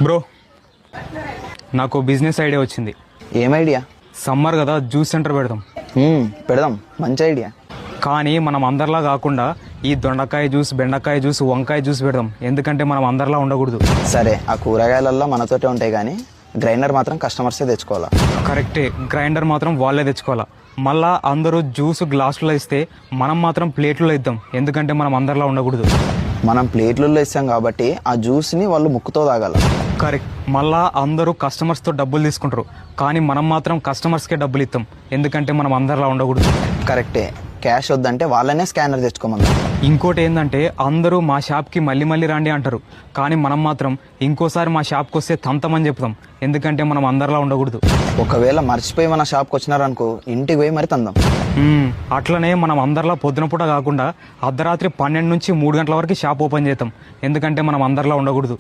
Bro, నాకు business idea వచ్చింది. ఏం ఐడియా? సమ్మర్ కదా, జ్యూస్ సెంటర్ పెడదాం. పెడదాం, మంచి ఐడియా. కానీ మనం అందరిలా కాకుండా ఈ దొండకాయ జ్యూస్, బెండకాయ జ్యూస్, వంకాయ జ్యూస్ పెడదాం. ఎందుకంటే మనం అందరిలా ఉండకూడదు. సరే, ఆ కూరగాయలల్లో మనతోటే ఉంటాయి కానీ గ్రైండర్ మాత్రం కస్టమర్సే తెచ్చుకోవాలా. కరెక్టే, గ్రైండర్ మాత్రం వాళ్ళే తెచ్చుకోవాలా. మళ్ళా అందరూ జ్యూస్ గ్లాసులో ఇస్తే మనం మాత్రం ప్లేట్లో ఇద్దాం. ఎందుకంటే మనం అందరిలా ఉండకూడదు. మనం ప్లేట్లలో ఇస్తాం కాబట్టి ఆ జ్యూస్ని వాళ్ళు ముక్కుతో తాగాల. కరెక్ట్. మళ్ళా అందరూ కస్టమర్స్తో డబ్బులు తీసుకుంటారు, కానీ మనం మాత్రం కస్టమర్స్కే డబ్బులు ఇస్తాం. ఎందుకంటే మనం అందరిలా ఉండకూడదు. కరెక్టే, క్యాష్ వద్దంటే వాళ్ళనే స్కానర్ తెచ్చుకోమన్నా. ఇంకోటి ఏంటంటే అందరూ మా షాప్కి మళ్ళీ మళ్ళీ రండి అంటారు, కానీ మనం మాత్రం ఇంకోసారి మా షాప్కి వస్తే తంతమని చెప్తాం. ఎందుకంటే మనం అందరిలా ఉండకూడదు. ఒకవేళ మర్చిపోయి మన షాప్కి వచ్చినారనుకో, ఇంటికి పోయి మరి తందాం. అట్లనే మనం అందరిలా పొద్దున పూట కాకుండా అర్ధరాత్రి 12 నుంచి 3 గంటల వరకు షాప్ ఓపెన్ చేద్దాం. ఎందుకంటే మనం అందరిలా ఉండకూడదు.